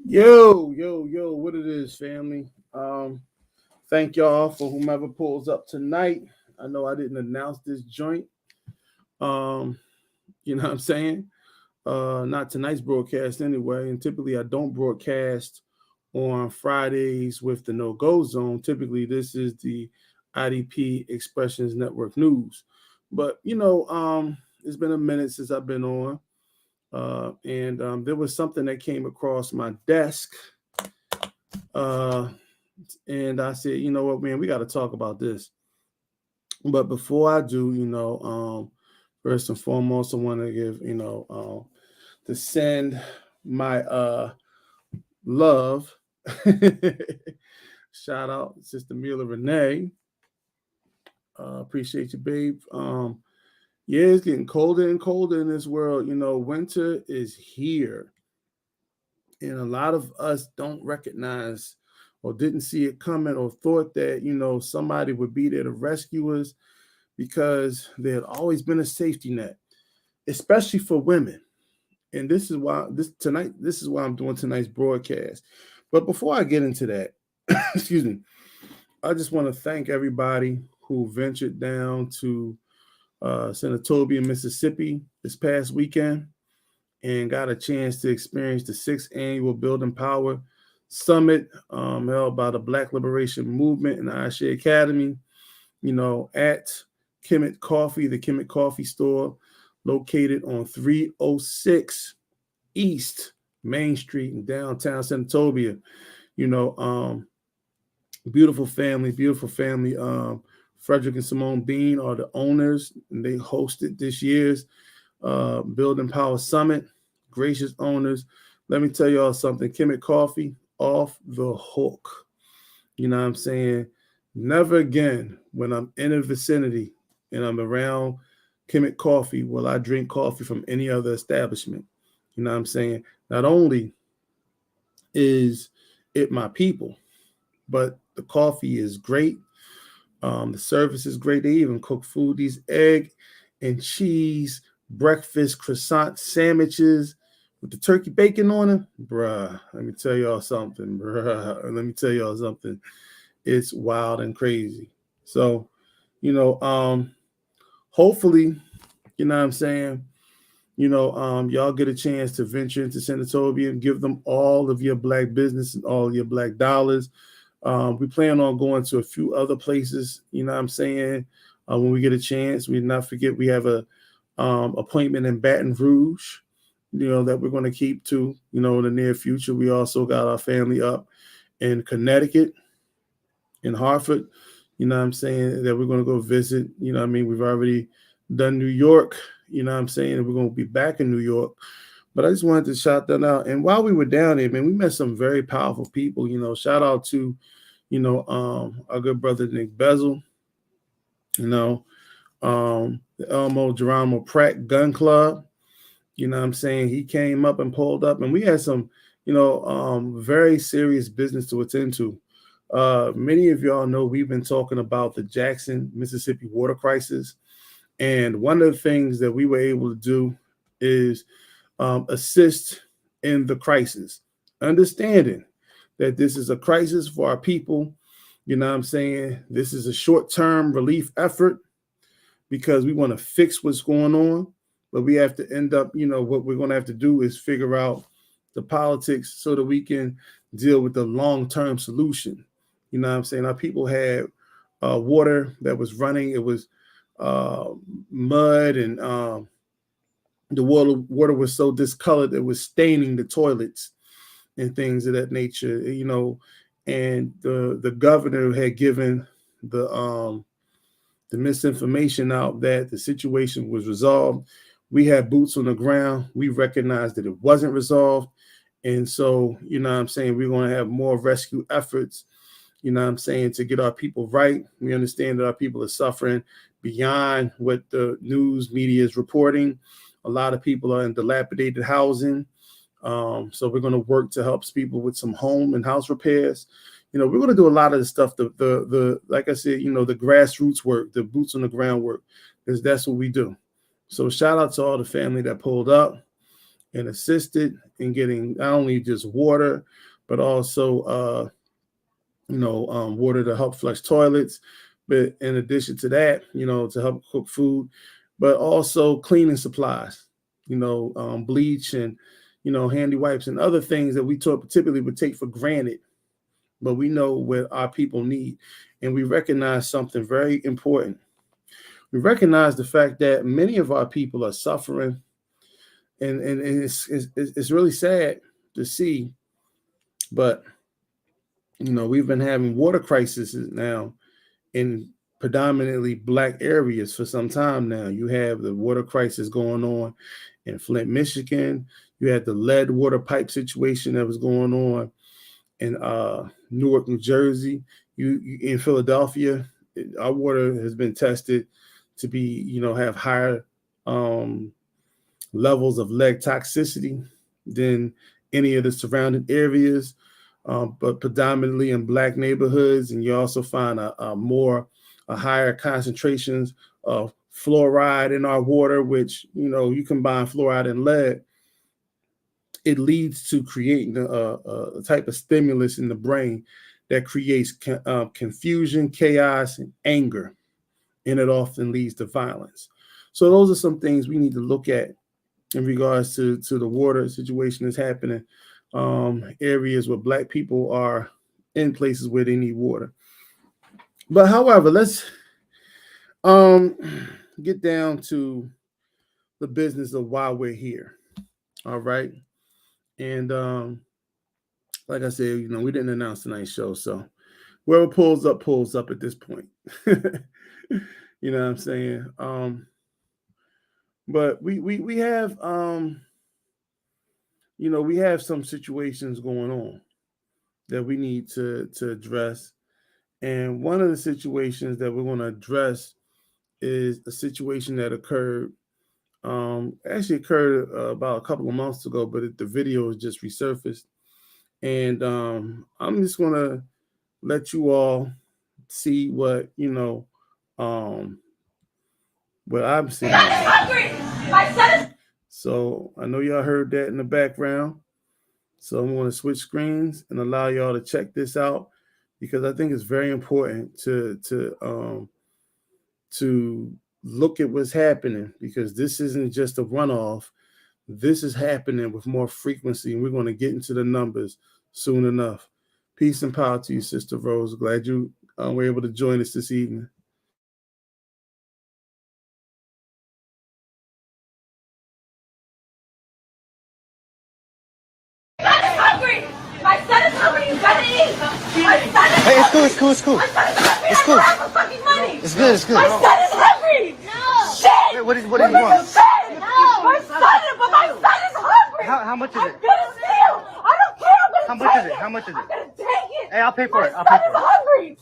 Yo, what it is, family. Thank y'all for whomever pulls up tonight. I know I didn't announce this joint. Um, you know what I'm saying? Not tonight's broadcast anyway. And typically I don't broadcast on Fridays with the no-go zone. Typically this is the IDP Expressions Network News. But it's been a minute since I've been on. And there was something that came across my desk. Uh, and I said, you know what, man, we got to talk about this. But before I do, first and foremost, I want to give, to send my love. Shout out, Sister Mila Renee. Appreciate you, babe. Yeah, it's getting colder and colder in this world. Winter is here. And a lot of us don't recognize or didn't see it coming or thought that, somebody would be there to rescue us because there had always been a safety net, especially for women. And this is why I'm doing tonight's broadcast. But before I get into that, excuse me, I just want to thank everybody who ventured down to Senatobia, Mississippi this past weekend and got a chance to experience the 6th annual Building Power Summit held by the Black Liberation Movement and the Ashe Academy, at Kemet Coffee, the Kemet Coffee store, located on 306 East Main Street in downtown Senatobia. Beautiful family. Frederick and Simone Bean are the owners, and they hosted this year's Building Power Summit. Gracious owners. Let me tell y'all something. Kemet Coffee, off the hook. You know what I'm saying? Never again, when I'm in a vicinity and I'm around Kemet Coffee, will I drink coffee from any other establishment. You know what I'm saying? Not only is it my people, but the coffee is great. The service is great. They even cook food. These egg and cheese breakfast croissant sandwiches with the turkey bacon on them, bruh. Let me tell y'all something. It's wild and crazy. So, hopefully, you know what I'm saying, y'all get a chance to venture into Senatobia and give them all of your black business and all your black dollars. We plan on going to a few other places, you know what I'm saying, when we get a chance. We not forget we have a appointment in Baton Rouge, that we're going to keep to, in the near future. We also got our family up in Connecticut, in Hartford, you know what I'm saying, that we're going to go visit. We've already done New York, you know what I'm saying, and we're going to be back in New York. But I just wanted to shout that out. And while we were down there, man, we met some very powerful people. Shout out to, our good brother Nick Bezel, the Elmo Geronimo Pratt Gun Club. You know what I'm saying? He came up and pulled up, and we had some, very serious business to attend to. Many of y'all know we've been talking about the Jackson, Mississippi water crisis. And one of the things that we were able to do is assist in the crisis, understanding that this is a crisis for our people. You know what I'm saying? This is a short-term relief effort because we want to fix what's going on, but we have to end up, what we're going to have to do is figure out the politics so that we can deal with the long-term solution. You know what I'm saying? Our people had water that was running. It was mud, and the water was so discolored it was staining the toilets and things of that nature. And the governor had given the misinformation out that the situation was resolved. We had boots on the ground. We recognized that it wasn't resolved. And so, we're going to have more rescue efforts, to get our people right. We understand that our people are suffering beyond what the news media is reporting. A lot of people are in dilapidated housing. So we're going to work to help people with some home and house repairs. We're going to do a lot of the stuff, the like I said, the grassroots work, the boots on the ground work, because that's what we do. So shout out to all the family that pulled up. and assisted in getting not only just water, but also water to help flush toilets. But in addition to that, to help cook food, but also cleaning supplies, bleach and, handy wipes and other things that we typically would take for granted. But we know what our people need. And we recognize something very important. We recognize the fact that many of our people are suffering. And it's really sad to see. But, we've been having water crises now in predominantly Black areas for some time now. You have the water crisis going on in Flint, Michigan. You had the lead water pipe situation that was going on in Newark, New Jersey. You in Philadelphia, our water has been tested to be, have higher levels of lead toxicity than any of the surrounding areas, but predominantly in Black neighborhoods. And you also find a higher concentrations of fluoride in our water, which, you combine fluoride and lead, it leads to creating a type of stimulus in the brain that creates confusion, chaos, and anger, and it often leads to violence. So those are some things we need to look at in regards to the water situation that's happening, areas where Black people are in places where they need water. But however, let's get down to the business of why we're here. All right. And like I said, we didn't announce tonight's show, so whoever pulls up at this point. You know what I'm saying? But we have we have some situations going on that we need to address. And one of the situations that we're going to address is a situation that occurred actually occurred about a couple of months ago, but the video has just resurfaced. And I'm just going to let you all see what, what I'm seeing. So I know y'all heard that in the background. So I'm going to switch screens and allow y'all to check this out, because I think it's very important to look at what's happening, because this isn't just a runoff. This is happening with more frequency, and we're going to get into the numbers soon enough. Peace and power to you, Sister Rose. Glad you were able to join us this evening. My son is hungry. You gotta eat. Hey, it's cool. It's cool. It's cool. Money. It's good. My son is hungry. No. Shit. Wait, what do you want? No. My son is hungry. How much is it? I'm gonna steal. I don't care. I'm gonna take it. How much is it? I'm gonna take it. Hey, I'll pay for it. My son is hungry.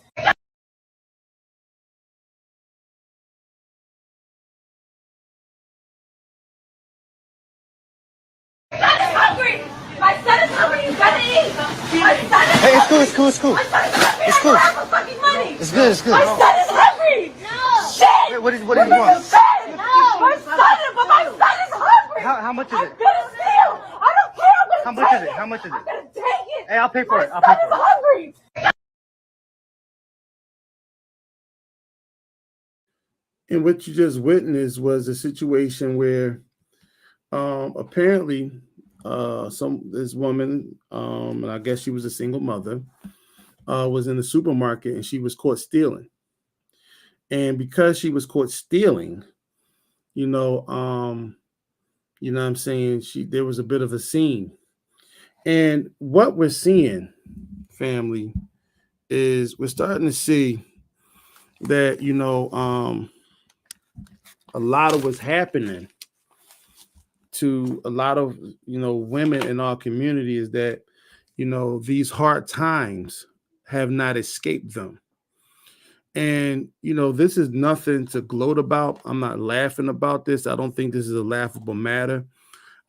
My son is hungry. You gotta eat. Hey, it's cool. It's cool. It's cool. Money. It's good. My son is hungry. No. Shit. Wait, what do you want? No. My son is hungry. How much is it? I'm gonna steal. I don't care. I'm gonna take it. How much is it? I'm gonna take it. Hey, I'll pay for it. My son is hungry. And what you just witnessed was a situation where apparently this woman, and I guess she was a single mother, was in the supermarket and she was caught stealing. And because she was caught stealing, what I'm saying, there was a bit of a scene. And what we're seeing, family, is we're starting to see that, a lot of what's happening to a lot of, women in our community is that, these hard times have not escaped them. And, this is nothing to gloat about. I'm not laughing about this. I don't think this is a laughable matter.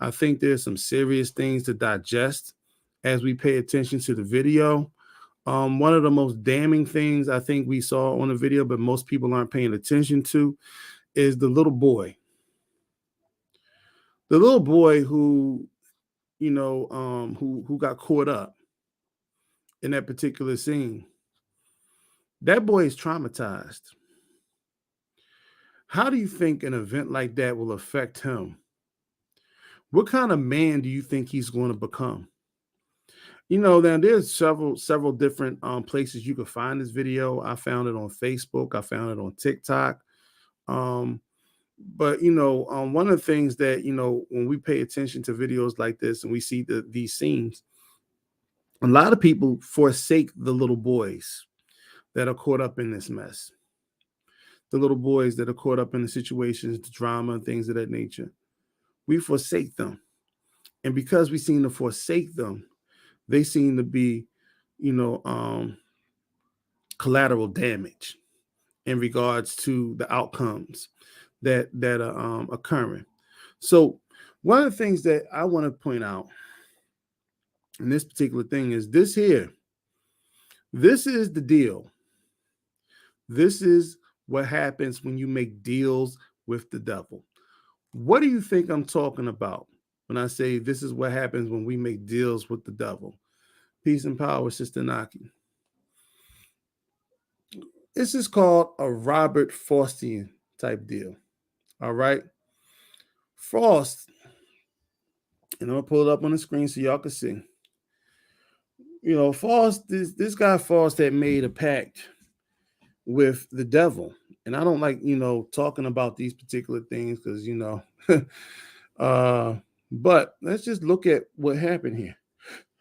I think there's some serious things to digest as we pay attention to the video. One of the most damning things I think we saw on the video, but most people aren't paying attention to, is the little boy. The little boy who who got caught up in that particular scene. That boy is traumatized. How do you think an event like that will affect him? What kind of man do you think he's going to become? Now there's several different places you can find this video. I found it on Facebook. I found it on TikTok. Um, but one of the things that when we pay attention to videos like this and we see these scenes, a lot of people forsake the little boys that are caught up in this mess. The little boys that are caught up in the situations, the drama, and things of that nature. We forsake them. And because we seem to forsake them, they seem to be, you know, um, collateral damage in regards to the outcomes that are occurring. So one of the things that I want to point out in this particular thing is this here. This is the deal. This is what happens when you make deals with the devil. What do you think I'm talking about when I say this is what happens when we make deals with the devil? Peace and power, Sister Naki. This is called a Robert Faustian type deal. All right. Faust, and I'm gonna pull it up on the screen so y'all can see. Faust, this guy Faust had made a pact with the devil. And I don't like, talking about these particular things because, but let's just look at what happened here.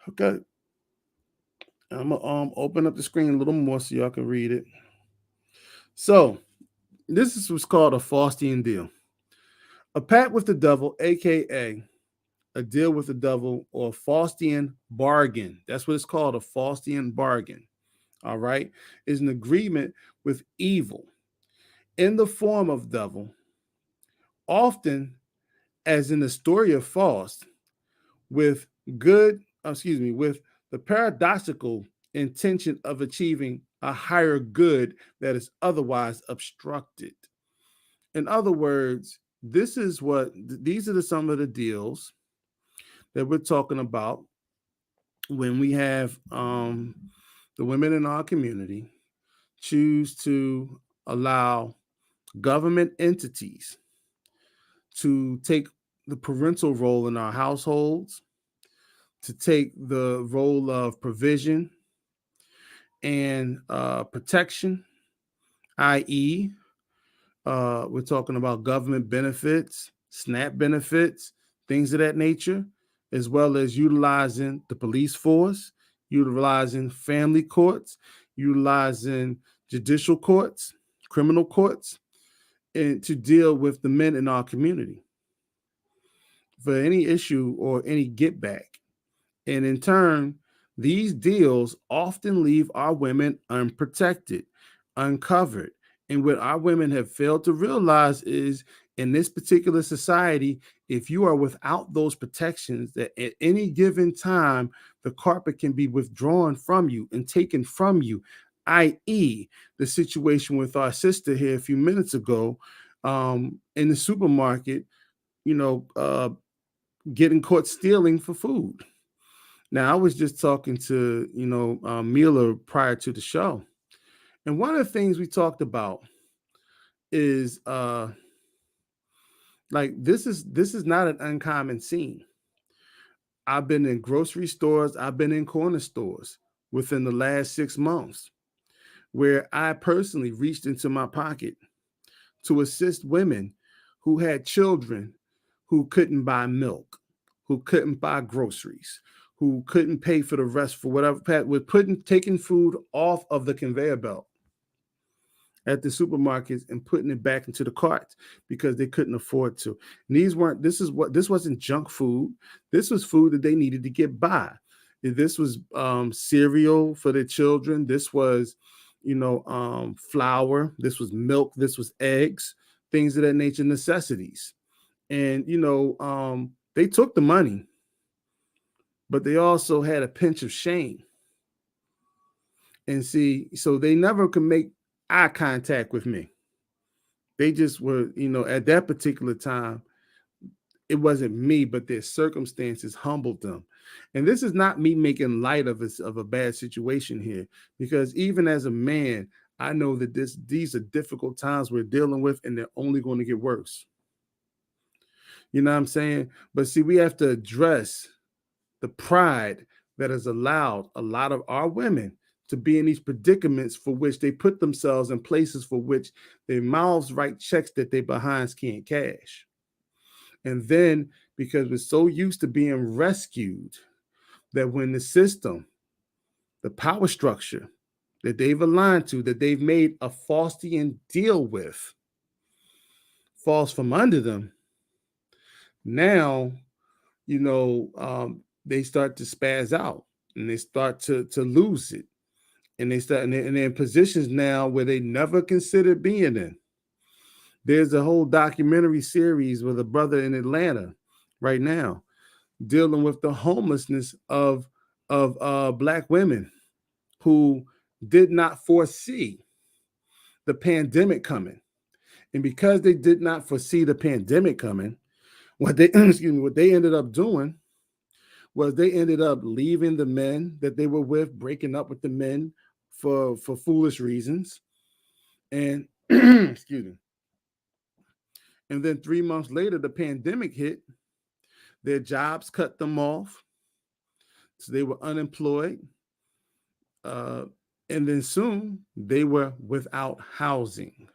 Okay. I'm gonna open up the screen a little more so y'all can read it. So this is what's called a Faustian deal. A pact with the devil, aka a deal with the devil, or Faustian bargain. That's what it's called, a Faustian bargain. All right, is an agreement with evil in the form of devil, often as in the story of Faust, with with the paradoxical intention of achieving a higher good that is otherwise obstructed. In other words, these are some of the deals that we're talking about when we have the women in our community choose to allow government entities to take the parental role in our households, to take the role of provision and protection, i.e., we're talking about government benefits, SNAP benefits, things of that nature, as well as utilizing the police force, utilizing family courts, utilizing judicial courts, criminal courts, and to deal with the men in our community for any issue or any get back. And in turn, these deals often leave our women unprotected, uncovered. And what our women have failed to realize is in this particular society, if you are without those protections, that at any given time, the carpet can be withdrawn from you and taken from you, i.e., the situation with our sister here a few minutes ago in the supermarket, getting caught stealing for food. Now, I was just talking to, Mila prior to the show. And one of the things we talked about is this is not an uncommon scene. I've been in grocery stores, I've been in corner stores within the last 6 months where I personally reached into my pocket to assist women who had children who couldn't buy milk, who couldn't buy groceries, who couldn't pay for the rest for whatever, with taking food off of the conveyor belt at the supermarkets and putting it back into the carts because they couldn't afford to. And this wasn't junk food. This was food that they needed to get by. This was cereal for their children. This was, flour. This was milk. This was eggs, things of that nature, necessities. And, they took the money, but they also had a pinch of shame. And see, so they never could make eye contact with me. They just were, at that particular time, it wasn't me, but their circumstances humbled them. And this is not me making light of a bad situation here, because even as a man, I know that these are difficult times we're dealing with, and they're only going to get worse. You know what I'm saying? But see, we have to address the pride that has allowed a lot of our women to be in these predicaments for which they put themselves in places for which their mouths write checks that their behinds can't cash. And then because we're so used to being rescued that when the system, the power structure that they've aligned to, that they've made a Faustian deal with, falls from under them, now, they start to spaz out and they start to lose it. And they're in positions now where they never considered being in. There's a whole documentary series with a brother in Atlanta right now dealing with the homelessness of black women who did not foresee the pandemic coming. And because they did not foresee the pandemic coming, what they what they ended up doing was they ended up leaving the men that they were with, breaking up with the men for foolish reasons. And excuse me. And then 3 months later, the pandemic hit. Their jobs cut them off. So they were unemployed. And then soon they were without housing.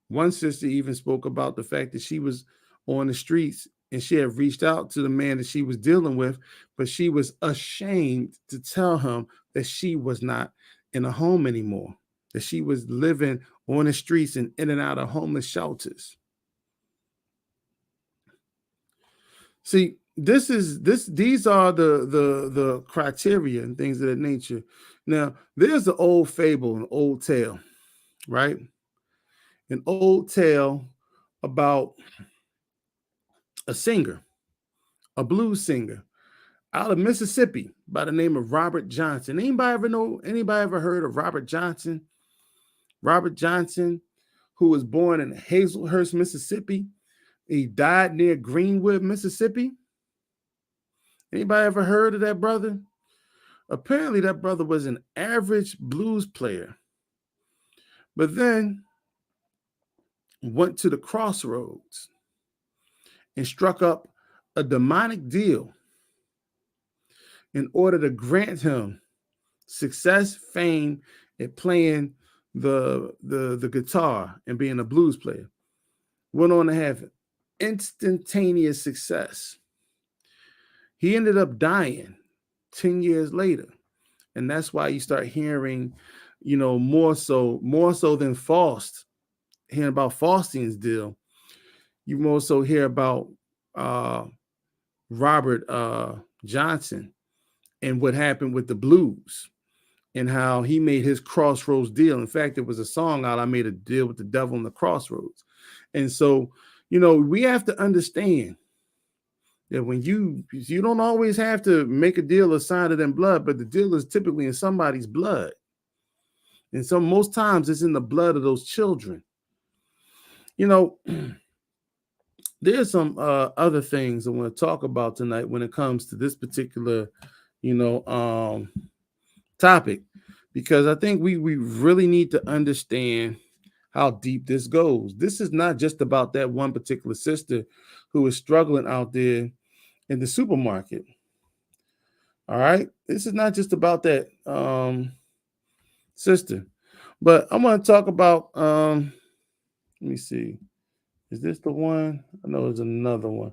One sister even spoke about the fact that she was on the streets and she had reached out to the man that she was dealing with, but she was ashamed to tell him that she was not in a home anymore, that she was living on the streets and in and out of homeless shelters. See, these are the criteria and things of that nature. Now, there's an old fable, an old tale, right? An old tale about a singer, a blues singer out of Mississippi by the name of Robert Johnson. Anybody ever heard of Robert Johnson? Robert Johnson, who was born in Hazelhurst, Mississippi. He died near Greenwood, Mississippi. Anybody ever heard of that brother? Apparently that brother was an average blues player, but then went to the crossroads and struck up a demonic deal in order to grant him success, fame at playing the guitar and being a blues player. Went on to have instantaneous success. He ended up dying 10 years later. And that's why you start hearing, more so than Faust, hearing about Faustian's deal. You more so hear about Robert Johnson and what happened with the blues and how he made his crossroads deal. In fact, there was a song out, I made a deal with the devil in the crossroads. And so, we have to understand that when you don't always have to make a deal or sign it in blood, but the deal is typically in somebody's blood. And so most times it's in the blood of those children. There's some other things I want to talk about tonight when it comes to this particular, topic, because I think we really need to understand how deep this goes. This is not just about that one particular sister who is struggling out there in the supermarket. All right. This is not just about that sister, but I want to talk about, let me see. Is this the one? I know there's another one.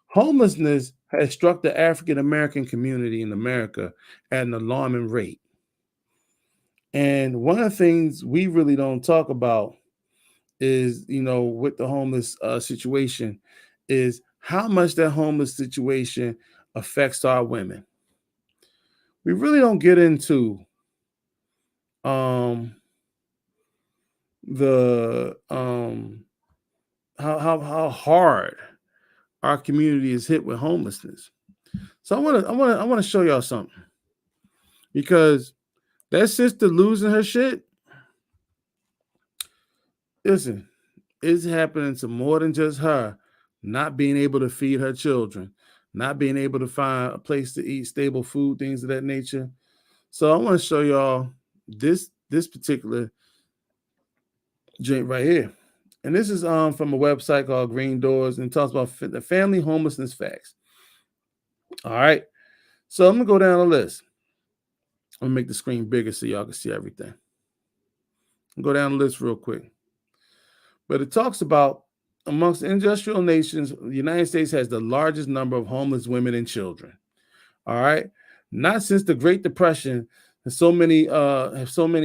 Homelessness has struck the African American community in America at an alarming rate. And one of the things we really don't talk about is, with the homeless situation, is how much that homeless situation affects our women. We really don't get into the how hard our community is hit with homelessness. So I want to show y'all something, because that sister losing her shit, listen, it's happening to more than just her, not being able to feed her children, not being able to find a place to eat stable food, things of that nature. So I want to show y'all this particular joint right here. And this is from a website called Green Doors, and it talks about the family homelessness facts. All right. So I'm gonna go down the list. I'm gonna make the screen bigger so y'all can see everything. Go down the list real quick. But it talks about amongst industrial nations, the United States has the largest number of homeless women and children. All right. Not since the Great Depression have so many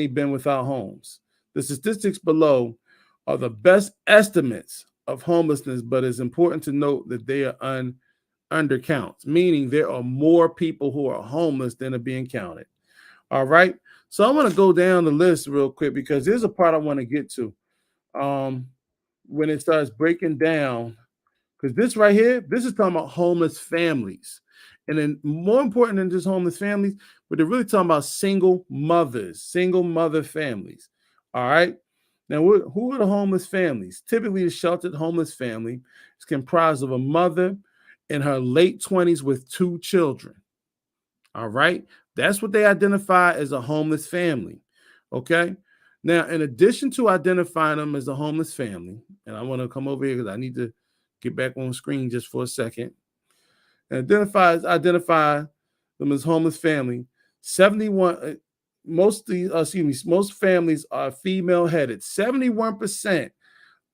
been without homes. The statistics below are the best estimates of homelessness, but it's important to note that they are undercounts, meaning there are more people who are homeless than are being counted. All right. So I'm going to go down the list real quick because there's a part I want to get to. When it starts breaking down, because this right here, this is talking about homeless families. And then more important than just homeless families, but they're really talking about single mothers, single mother families. All right. Now, who are the homeless families? Typically, the sheltered homeless family is comprised of a mother in her late 20s with 2 children. All right. That's what they identify as a homeless family. Okay. Now, in addition to identifying them as a homeless family, and I want to come over here because I need to get back on screen just for a second. And identify them as homeless family. 71 most families are female headed. 71%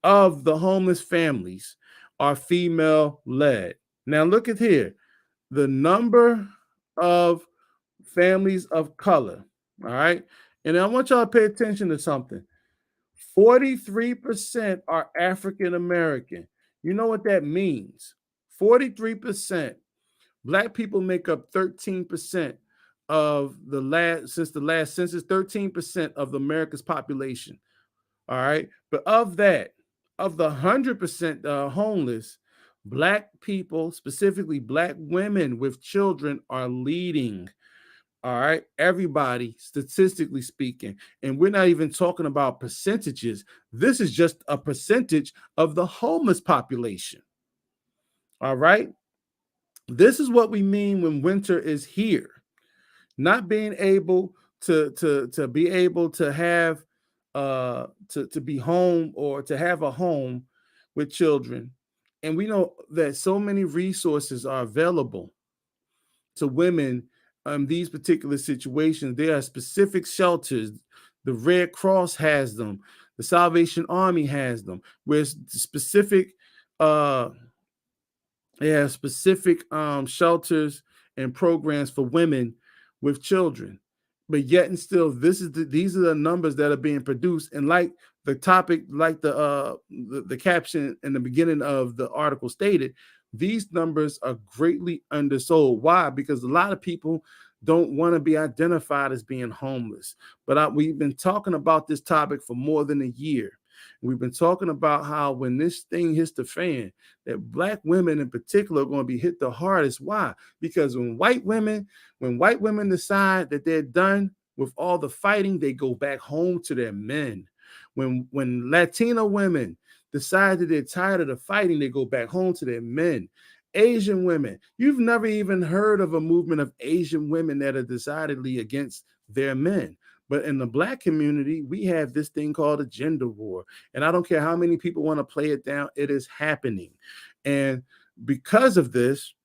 of the homeless families are female led. Now look at here. The number of families of color. All right. And I want y'all to pay attention to something. 43% are African American. You know what that means? 43%. Black people make up 13% of the last census, 13% of America's population. All right. But of that, of the 100% homeless, Black people, specifically Black women with children, are leading. All right, everybody, statistically speaking. And we're not even talking about percentages. This is just a percentage of the homeless population. All right. This is what we mean when winter is here. Not being able to be able to have to be home or to have a home with children. And we know that so many resources are available to women these particular situations. There are specific shelters. The Red Cross has them. The Salvation Army has them. Where specific they have specific shelters and programs for women with children. But yet and still, these are the numbers that are being produced. And like the topic, like the caption in the beginning of the article stated, these numbers are greatly undersold. Why? Because a lot of people don't want to be identified as being homeless. But we've been talking about this topic for more than a year. We've been talking about how when this thing hits the fan, that Black women in particular are going to be hit the hardest. Why? Because when white women decide that they're done with all the fighting, they go back home to their men. When Latino women decide that they're tired of the fighting, they go back home to their men. Asian women, you've never even heard of a movement of Asian women that are decidedly against their men. But in the Black community, we have this thing called a gender war. And I don't care how many people want to play it down, it is happening. And because of this,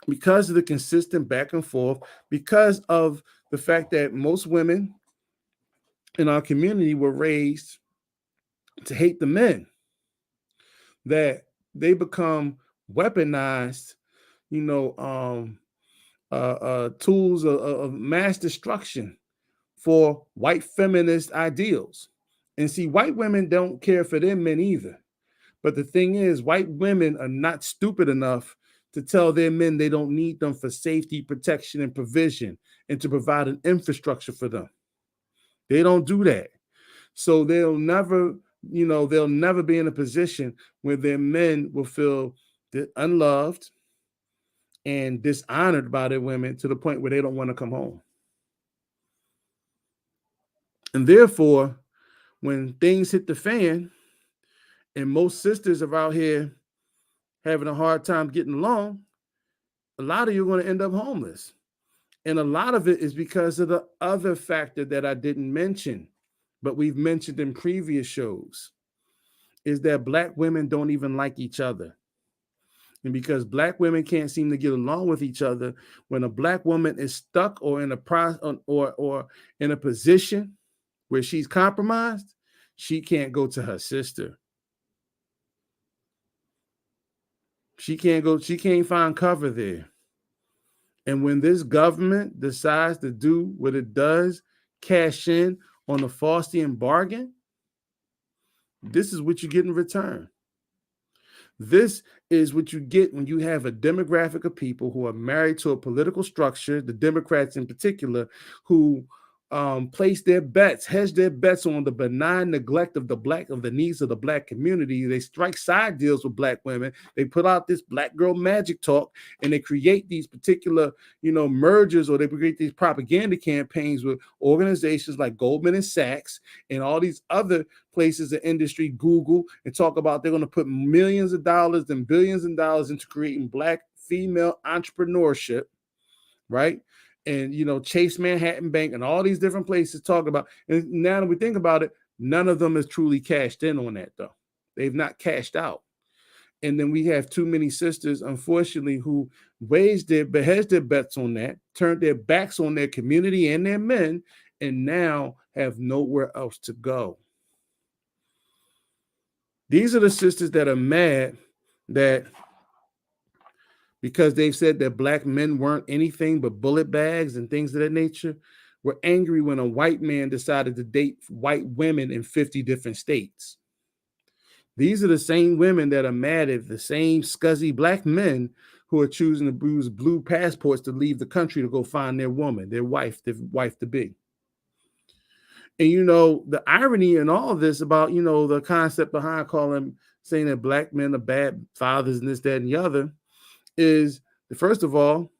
because of the consistent back and forth, because of the fact that most women in our community were raised to hate the men, that they become weaponized, tools of mass destruction for white feminist ideals. And see, white women don't care for their men either. But the thing is, white women are not stupid enough to tell their men they don't need them for safety, protection, and provision, and to provide an infrastructure for them. They don't do that. So they'll never be in a position where their men will feel unloved and dishonored by their women to the point where they don't want to come home. And therefore, when things hit the fan and most sisters are out here having a hard time getting along, a lot of you are going to end up homeless. And a lot of it is because of the other factor that I didn't mention, but we've mentioned in previous shows, is that Black women don't even like each other. And because Black women can't seem to get along with each other, when a Black woman is stuck or in or in a position where she's compromised, she can't go to her sister. She can't find cover there. And when this government decides to do what it does, cash in on the Faustian bargain, this is what you get in return. This is what you get when you have a demographic of people who are married to a political structure, the Democrats in particular, who place their bets, hedge their bets on the benign neglect of the needs of the Black community. They strike side deals with Black women. They put out this Black girl magic talk, and they create these particular, mergers, or they create these propaganda campaigns with organizations like Goldman Sachs and all these other places in industry, Google, and talk about they're going to put millions of dollars and billions of dollars into creating Black female entrepreneurship, right? And Chase Manhattan Bank and all these different places talk about. And now that we think about it, none of them is truly cashed in on that, though. They've not cashed out. And then we have too many sisters, unfortunately, who hedged their bets on that, turned their backs on their community and their men, and now have nowhere else to go. These are the sisters that are mad that because they've said that Black men weren't anything but bullet bags and things of that nature, were angry when a white man decided to date white women in 50 different states. These are the same women that are mad at the same scuzzy Black men who are choosing to use blue passports to leave the country to go find their woman, their wife to be. And the irony in all of this about the concept behind saying that Black men are bad fathers and this, that, and the other is, first of all,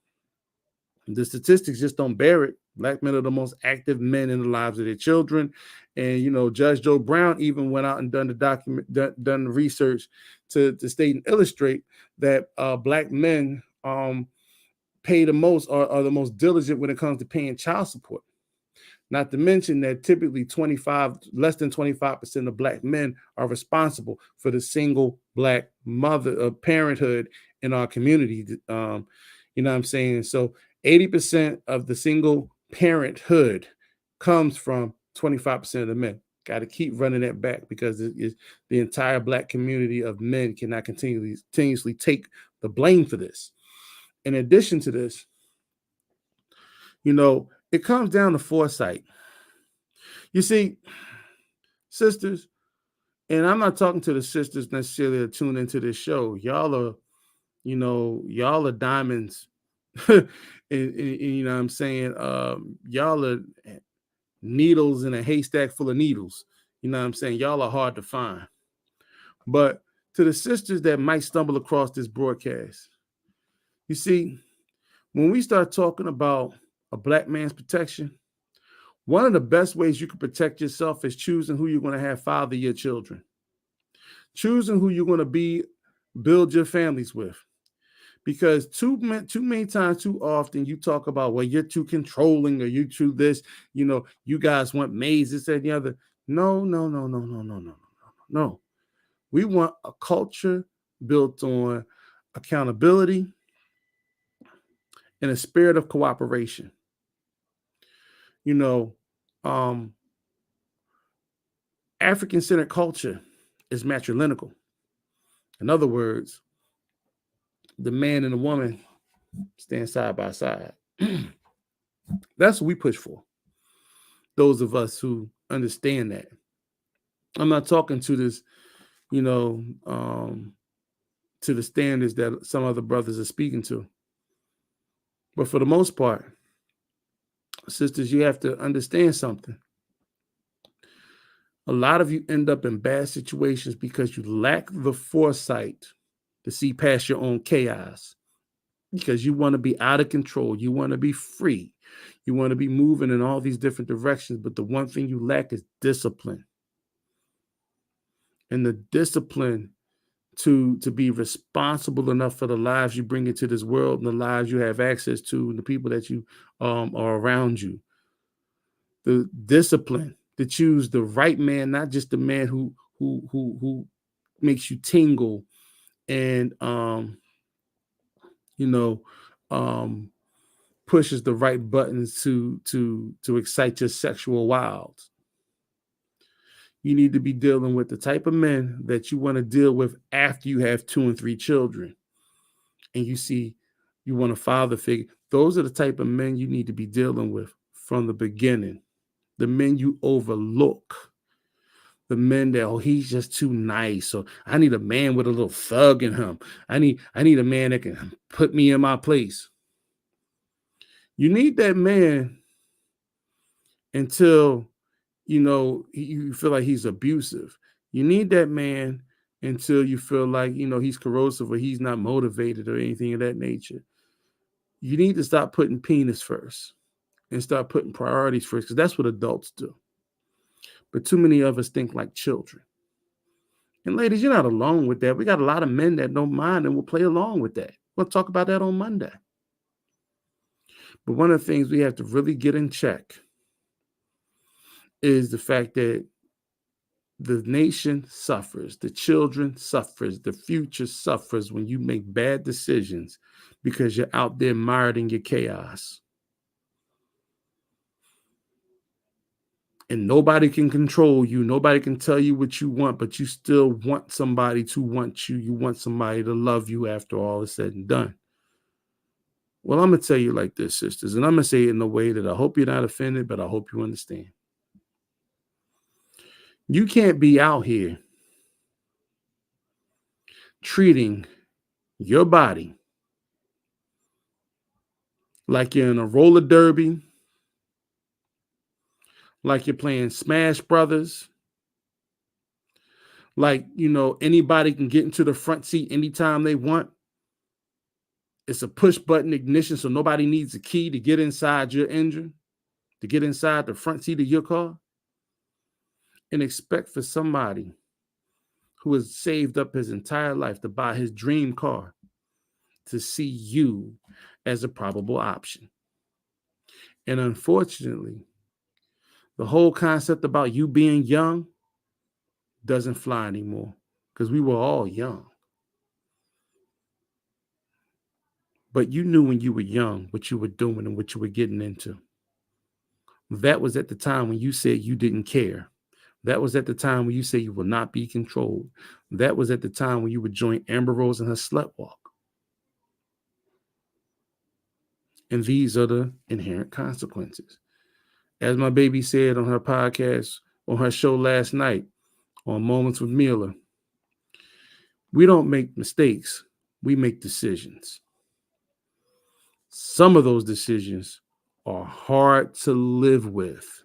the statistics just don't bear it. Black men are the most active men in the lives of their children. And, Judge Joe Brown even went out and done the research to state and illustrate that Black men pay the most, are the most diligent when it comes to paying child support. Not to mention that typically less than 25% of Black men are responsible for the single Black mother parenthood in our community. You know what I'm saying? So 80% of the single parenthood comes from 25% of the men. Got to keep running that back because the entire Black community of men cannot continuously take the blame for this. In addition to this, it comes down to foresight. You see, sisters, and I'm not talking to the sisters necessarily that tune into this show. Y'all are diamonds. and you know what I'm saying? Y'all are needles in a haystack full of needles. You know what I'm saying? Y'all are hard to find. But to the sisters that might stumble across this broadcast, you see, when we start talking about a Black man's protection, one of the best ways you can protect yourself is choosing who you're going to have father your children. Choosing who you're going to build your families with. Because too many times, too often, you talk about, well, you're too controlling or you're too this, you guys want maids, this, that, and the other. No. We want a culture built on accountability and a spirit of cooperation. African-centered culture is matrilineal. In other words, the man and the woman stand side by side. That's what we push for. Those of us who understand that. I'm not talking to this, to the standards that some other brothers are speaking to. But for the most part, sisters, you have to understand something. A lot of you end up in bad situations because you lack the foresight to see past your own chaos, because you want to be out of control. You want to be free. You want to be moving in all these different directions. But the one thing you lack is discipline. And the discipline to be responsible enough for the lives you bring into this world and the lives you have access to and the people that you are around you. The discipline to choose the right man, not just the man who makes you tingle and you know pushes the right buttons to excite your sexual wilds. You need to be dealing with the type of men that you want to deal with after you have 2 and 3 children and you want a father figure. Those are the type of men you need to be dealing with from the beginning. The men you overlook. The men that, oh, he's just too nice. Or I need a man with a little thug in him. I need a man that can put me in my place. You need that man until you feel like he's abusive. You need that man until you feel like he's corrosive or he's not motivated or anything of that nature. You need to stop putting penis first and start putting priorities first, because that's what adults do. But too many of us think like children. And ladies, you're not alone with that. We got a lot of men that don't mind and will play along with that. We'll talk about that on Monday. But one of the things we have to really get in check is the fact that the nation suffers, the children suffers, the future suffers when you make bad decisions because you're out there mired in your chaos. And nobody can control you. Nobody can tell you what you want, but you still want somebody to want you. You want somebody to love you after all is said and done. Well, I'm going to tell you like this, sisters, and I'm going to say it in a way that I hope you're not offended, but I hope you understand. You can't be out here treating your body like you're in a roller derby, like you're playing Smash Brothers, like, anybody can get into the front seat anytime they want. It's a push button ignition, so nobody needs a key to get inside your engine, to get inside the front seat of your car. And expect for somebody who has saved up his entire life to buy his dream car to see you as a probable option. And unfortunately, the whole concept about you being young doesn't fly anymore, because we were all young. But you knew when you were young what you were doing and what you were getting into. That was at the time when you said you didn't care. That was at the time when you said you will not be controlled. That was at the time when you would join Amber Rose in her slut walk. And these are the inherent consequences. As my baby said on her podcast, on her show last night, on Moments with Mila, we don't make mistakes, we make decisions. Some of those decisions are hard to live with.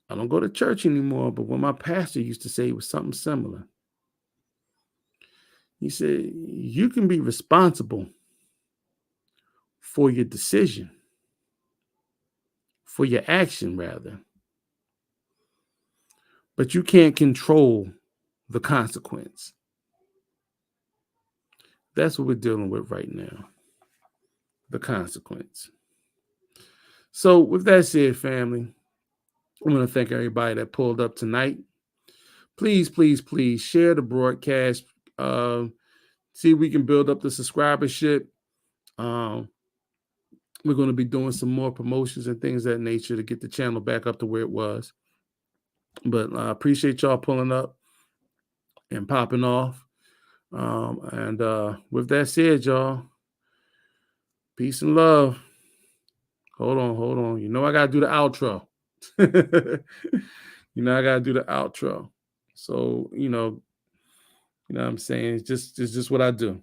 I don't go to church anymore, but what my pastor used to say was something similar. He said, you can be responsible for your decision, for your action rather, but you can't control the consequence. That's what we're dealing with right now, the consequence. So with that said, family, I want to thank everybody that pulled up tonight. Please, please, please share the broadcast. See if we can build up the subscribership. We're going to be doing some more promotions and things of that nature to get the channel back up to where it was. But I appreciate y'all pulling up and popping off. And with that said, y'all, peace and love. Hold on. I got to do the outro. I got to do the outro. So, you know what I'm saying? It's just what I do.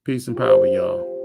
Peace and power, y'all.